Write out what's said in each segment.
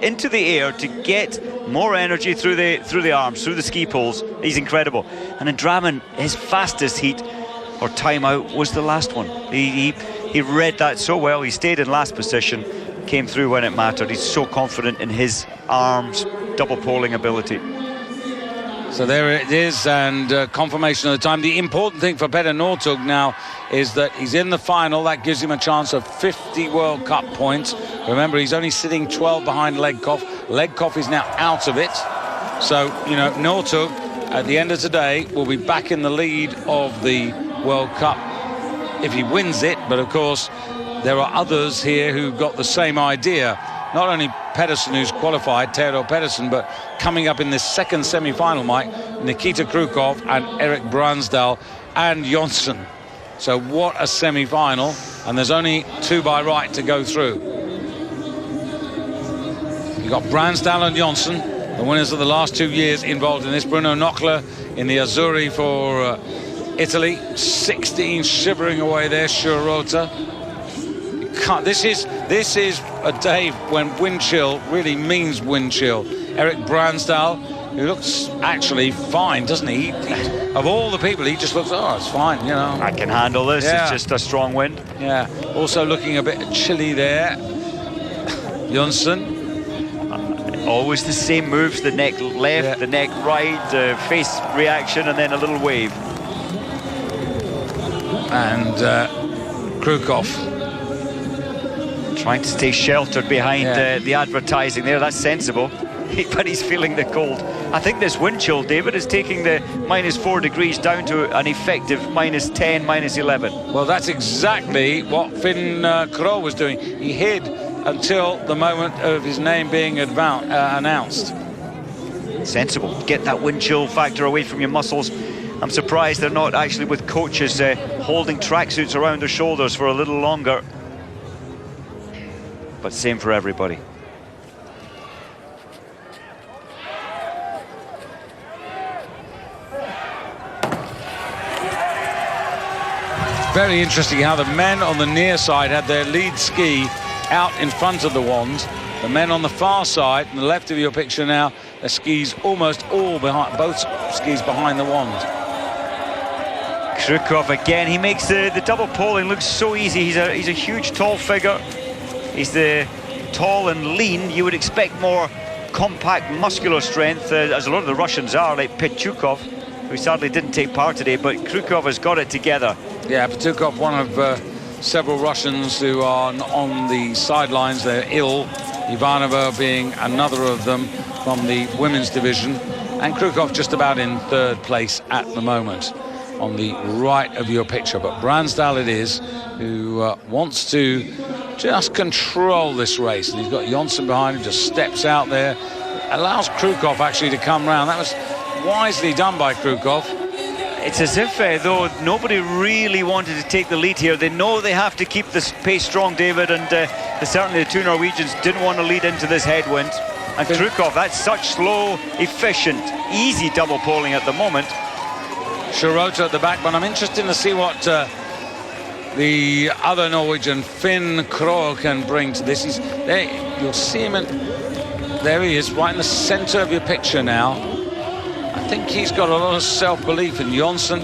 into the air to get more energy through the arms, through the ski poles. He's incredible. And in Dramen, his fastest heat or timeout was the last one. He read that so well. He stayed in last position, came through when it mattered. He's so confident in his arms, double poling ability. So there it is, and confirmation of the time. The important thing for Petter Northug now is that he's in the final. That gives him a chance of 50 World Cup points. Remember, he's only sitting 12 behind Legkov. Legkov is now out of it. So, you know, Northug, at the end of today, will be back in the lead of the World Cup if he wins it. But, of course, there are others here who've got the same idea. Not only Pedersen, who's qualified, Theodor Pedersen, but coming up in this second semi-final, Mike, Nikita Krukov and Erik Bransdal and Jonsson. So what a semi-final, and there's only 2 by right to go through. You've got Bransdal and Jonsson, the winners of the last 2 years involved in this. Bruno Knockler in the Azzurri for Italy, 16 shivering away there, Shirota. This is a day when wind chill really means wind chill. Erik Bransdal, who looks actually fine, doesn't he? Of all the people, he just looks, oh, it's fine, you know. I can handle this, yeah. It's just a strong wind. Yeah, also looking a bit chilly there. Jonsson. Always the same moves, the neck left, yeah. The neck right, face reaction, and then a little wave. And Krukov. Trying to stay sheltered behind yeah. The advertising there. That's sensible. But he's feeling the cold. I think this wind chill, David, is taking the -4 degrees down to an effective -10, -11. Well, that's exactly what Finn Kroll was doing. He hid until the moment of his name being announced. Sensible. Get that wind chill factor away from your muscles. I'm surprised they're not actually with coaches holding tracksuits around their shoulders for a little longer. But same for everybody. Very interesting how the men on the near side had their lead ski out in front of the wand. The men on the far side, on the left of your picture now, their skis almost all behind, both skis behind the wand. Krukov again, he makes the double poling look so easy. He's a huge, tall figure. He's the tall and lean. You would expect more compact muscular strength, as a lot of the Russians are, like Petukov, who sadly didn't take part today, but Krukov has got it together. Yeah, Petukov, one of several Russians who are on the sidelines. They're ill, Ivanova being another of them from the women's division, and Krukov just about in 3rd place at the moment on the right of your picture. But Bransdal it is, who wants to just control this race, and he's got Jonsson behind him, just steps out there, allows Krukov actually to come round. That was wisely done by Krukov. It's as if, though, nobody really wanted to take the lead here. They know they have to keep this pace strong, David, and certainly the 2 Norwegians didn't want to lead into this headwind. And Krukov, that's such slow, efficient, easy double poling at the moment. Shirota at the back, but I'm interested to see what the other Norwegian, Finn Kroll, can bring to this. He's there, you'll see him, there he is, right in the center of your picture now. I think he's got a lot of self-belief, in Jonsson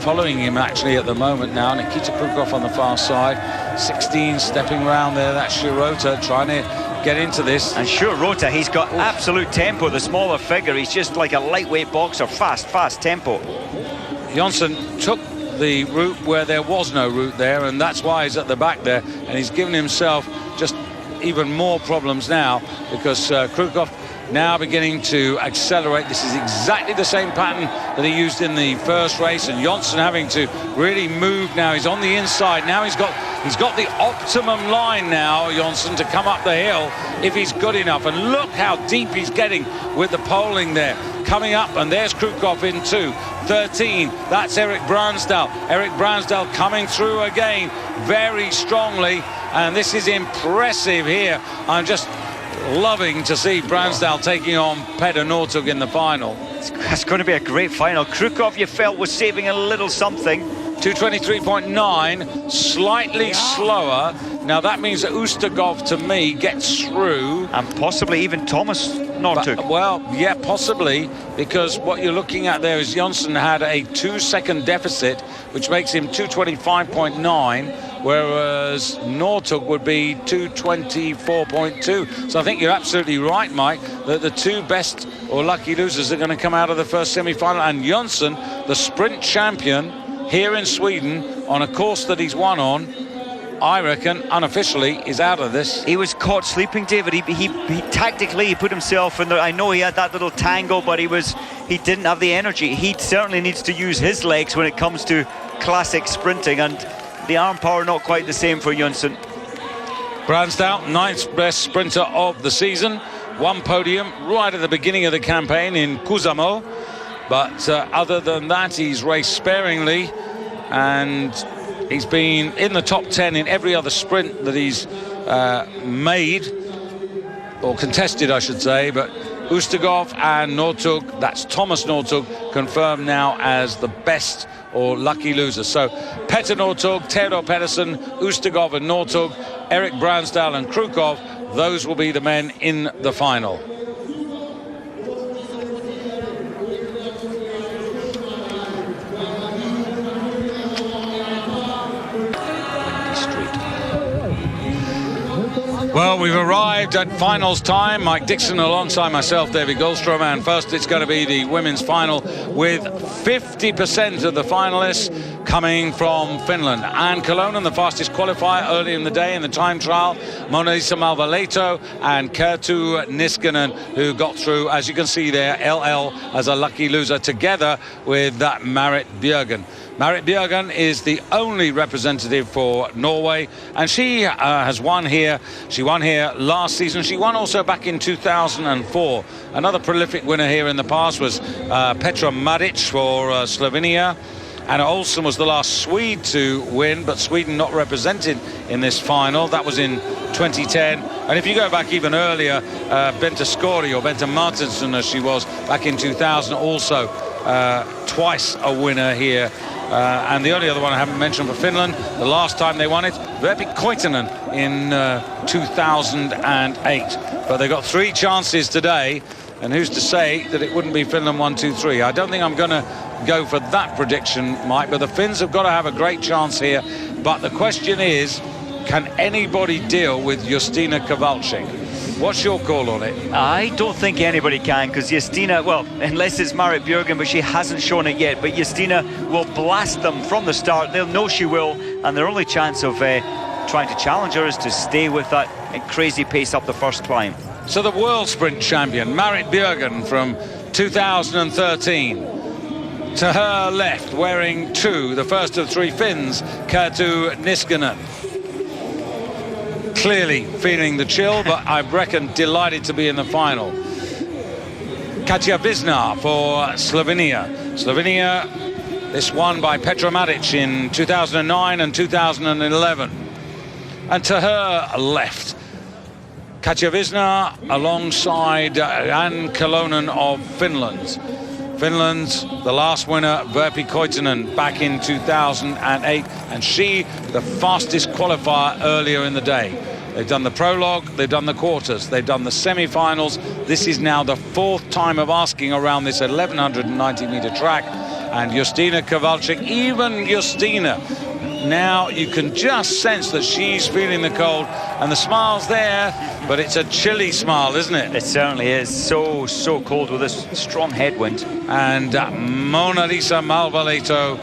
following him actually at the moment now. Nikita Krukov on the far side, 16 stepping round there. That's Shirota trying to get into this. And Shirota, he's got absolute tempo. The smaller figure, he's just like a lightweight boxer, fast tempo. Jonsson took the route where there was no route there, and that's why he's at the back there, and he's given himself just even more problems now, because Krukov now beginning to accelerate. This is exactly the same pattern that he used in the first race, and Jonsson having to really move now. He's on the inside now. He's got the optimum line now, Jonsson, to come up the hill if he's good enough. And look how deep he's getting with the poling there. Coming up, and there's Krukov in 2. 13, that's Erik Bransdal. Erik Bransdal coming through again very strongly, and this is impressive here. I'm just loving to see Bransdal taking on Petter Northug in the final. It's going to be a great final. Krukov, you felt, was saving a little something. 2:23.9, slightly slower. Now that means that Ustugov, to me, gets through. And possibly even Thomas Northug. Well, yeah, possibly, because what you're looking at there is Jonsson had a 2-second deficit, which makes him 2:25.9, whereas Northug would be 2:24.2. So I think you're absolutely right, Mike, that the two best or lucky losers are going to come out of the first semi-final. And Jonsson, the sprint champion here in Sweden, on a course that he's won on, I reckon, unofficially, is out of this. He was caught sleeping, David. He tactically, he put himself in there. I know he had that little tangle, but he didn't have the energy. He certainly needs to use his legs when it comes to classic sprinting, and the arm power not quite the same for Jonsson. Bransdal, 9th best sprinter of the season. One podium right at the beginning of the campaign in Kuusamo. But other than that, he's raced sparingly, and he's been in the top 10 in every other sprint that he's made, or contested, I should say. But Ustugov and Northug, that's Thomas Northug, confirmed now as the best or lucky losers. So Petter Northug, Theodor Pedersen, Ustugov and Northug, Erik Bransdal and Krukov, those will be the men in the final. Well, we've arrived at finals time. Mike Dixon alongside myself, David Goldstrom, and first it's going to be the women's final with 50% of the finalists coming from Finland. Anne Killonen, the fastest qualifier early in the day in the time trial. Mona-Lisa Malvalehto and Kerttu Niskanen, who got through, as you can see there, LL as a lucky loser, together with Marit Bjørgen. Marit Bjørgen is the only representative for Norway, and she has won here. She won here last season. She won also back in 2004. Another prolific winner here in the past was Petra Maric for Slovenia. Anna Olsen was the last Swede to win, but Sweden not represented in this final. That was in 2010. And if you go back even earlier, Bente Skori, or Bente Martinsson as she was back in 2000, also twice a winner here. And the only other one I haven't mentioned for Finland, the last time they won it, Verpi Koitinen in 2008. But they got 3 chances today, and who's to say that it wouldn't be Finland 1, 2, 3? I don't think I'm going to go for that prediction, Mike, but the Finns have got to have a great chance here. But the question is, can anybody deal with Justyna KOWALCZYK? What's your call on it? I don't think anybody can, because Justyna, well, unless it's Marit Bjørgen, but she hasn't shown it yet. But Justyna will blast them from the start. They'll know she will, and their only chance of trying to challenge her is to stay with that crazy pace up the first climb. So the world sprint champion, Marit Bjørgen from 2013. To her left, wearing 2, the first of 3 Finns, Kerttu Niskanen. Clearly feeling the chill, but I reckon delighted to be in the final. Katja VISNAR for Slovenia. Slovenia, this won by Petra Maric in 2009 and 2011. And to her left, Katja VISNAR alongside Anne Killonen of Finland. Finland's the last winner, Verpi Koitinen, back in 2008, and she the fastest qualifier earlier in the day. They've done the prologue, they've done the quarters, they've done the semi-finals. This is now the 4th time of asking around this 1190-meter track, and Justyna KOWALCZYK, even Justyna, now you can just sense that she's feeling the cold, and the smile's there, but it's a chilly smile, isn't it? It certainly is. So cold with this strong headwind. And Mona-Lisa Malvalehto,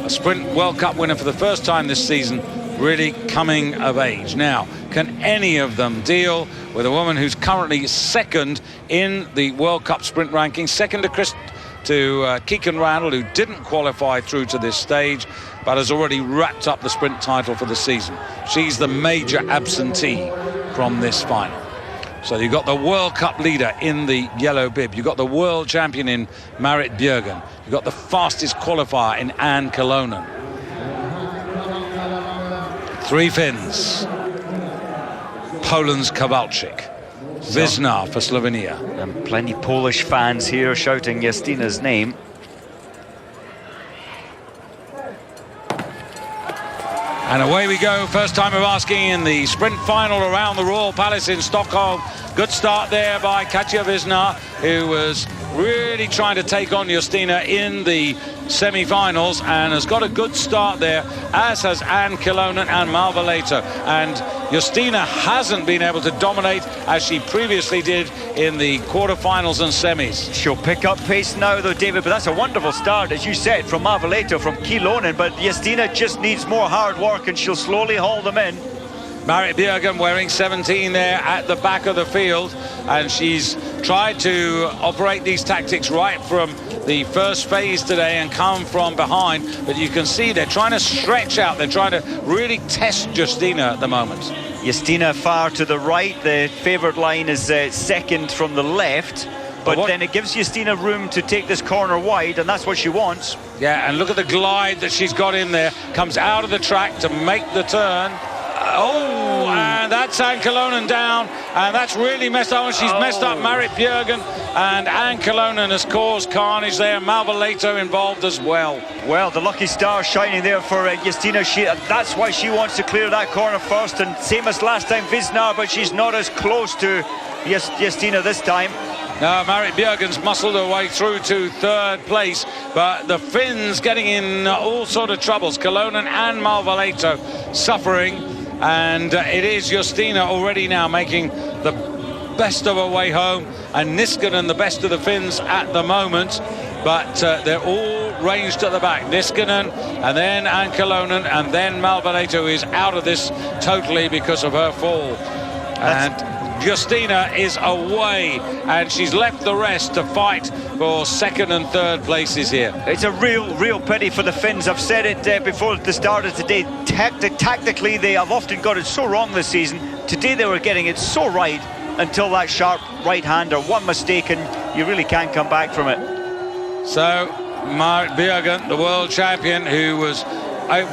a Sprint World Cup winner for the first time this season, really coming of age. Now, can any of them deal with a woman who's currently 2nd in the World Cup sprint ranking, 2nd to Kikkan Randall, who didn't qualify through to this stage, but has already wrapped up the sprint title for the season. She's the major absentee from this final. So you've got the World Cup leader in the yellow bib. You've got the world champion in Marit Bjørgen. You've got the fastest qualifier in Anne Killonen. 3 Finns. Poland's KOWALCZYK. VISNAR for Slovenia. And plenty Polish fans here shouting Justyna's name. And away we go, first time of asking in the sprint final around the Royal Palace in Stockholm. Good start there by Katja VISNAR, who was really trying to take on Justyna in the semi-finals and has got a good start there, as has Anne KYLLOENEN and MALVALEHTO. And Justyna hasn't been able to dominate as she previously did in the quarterfinals and semis. She'll pick up pace now though, David, but that's a wonderful start, as you said, from MALVALEHTO, from KYLLOENEN, but Justyna just needs more hard work and she'll slowly haul them in. Marit BJOERGEN wearing 17 there at the back of the field, and she's tried to operate these tactics right from the first phase today and come from behind, but you can see they're trying to stretch out, they're trying to really test Justyna at the moment. Justyna far to the right, the favoured line is second from the left, but then it gives Justyna room to take this corner wide, and that's what she wants. Yeah, and look at the glide that she's got in there, comes out of the track to make the turn. Oh, and that's Anne KYLLOENEN down, and that's really messed up. She's messed up Marit BJOERGEN, and Anne KYLLOENEN has caused carnage there. MALVALEHTO involved as well. Well, the lucky star shining there for Justyna. That's why she wants to clear that corner first, and same as last time, VISNAR, but she's not as close to Justyna this time. Now, Marit BJOERGEN's muscled her way through to third place, but the Finns getting in all sort of troubles. KYLLOENEN and MALVALEHTO suffering. And it is Justyna already now making the best of her way home, and NISKANEN the best of the Finns at the moment, but they're all ranged at the back. NISKANEN, and then Anne KYLLOENEN, and then MALVALEHTO is out of this totally because of her fall. And Justyna is away, and she's left the rest to fight for second and third places here. It's a real pity for the Finns. I've said it before the start of today. Tactically, they have often got it so wrong this season. Today they were getting it so right until that sharp right-hander. One mistake and you really can't come back from it. So, Marit BJOERGEN, the world champion, who was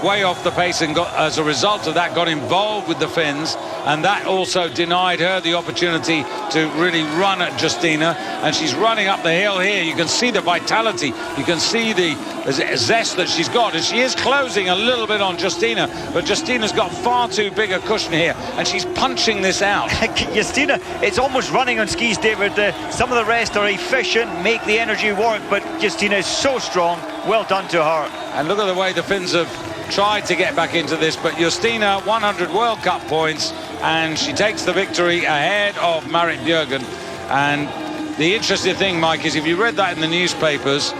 way off the pace and got, as a result of that, got involved with the Finns, and that also denied her the opportunity to really run at Justyna. And she's running up the hill here. You can see the vitality, you can see the zest that she's got, and she is closing a little bit on Justyna, but Justyna's got far too big a cushion here, and she's punching this out. Justyna, it's almost running on skis, David. Some of the rest are efficient, make the energy work, but Justyna is so strong. Well done to her. And look at the way the Finns have tried to get back into this, but Justyna 100 World Cup points, and she takes the victory ahead of Marit BJOERGEN. And the interesting thing, Mike, is if you read that in the newspapers,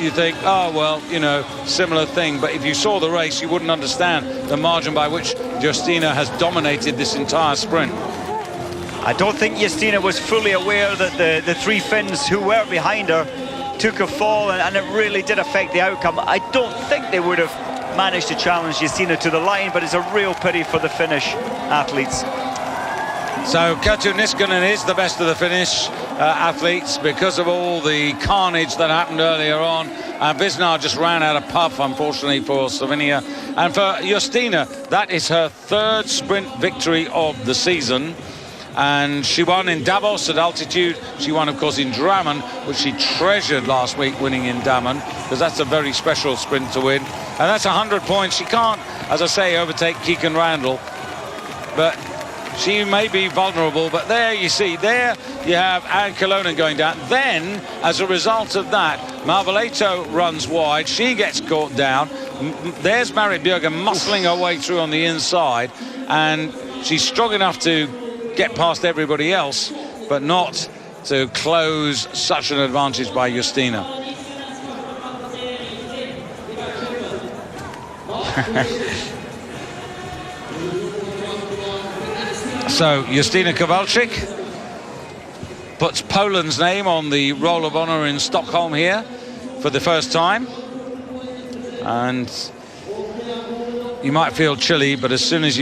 you think, oh, well, you know, similar thing. But if you saw the race, you wouldn't understand the margin by which Justyna has dominated this entire sprint. I don't think Justyna was fully aware that the three Finns who were behind her took a fall, and it really did affect the outcome. I don't think they would have managed to challenge Justyna to the line, but it's a real pity for the Finnish athletes. So Kerttu NISKANEN is the best of the Finnish athletes because of all the carnage that happened earlier on. VISNAR just ran out of puff, unfortunately, for Slovenia. And for Justyna, that is her third sprint victory of the season. And she won in Davos at altitude. She won, of course, in Drammen, which she treasured last week, winning in Drammen, because that's a very special sprint to win. And that's 100 points. She can't, as I say, overtake Kikkan Randall, but she may be vulnerable. But there you see, there you have Anne KYLLOENEN going down. Then, as a result of that, MALVALEHTO runs wide. She gets caught down. There's Marit BJOERGEN muscling her way through on the inside, and she's strong enough to get past everybody else, but not to close such an advantage by Justyna. So Justyna KOWALCZYK puts Poland's name on the Roll of Honor in Stockholm here for the first time, and you might feel chilly, but as soon as you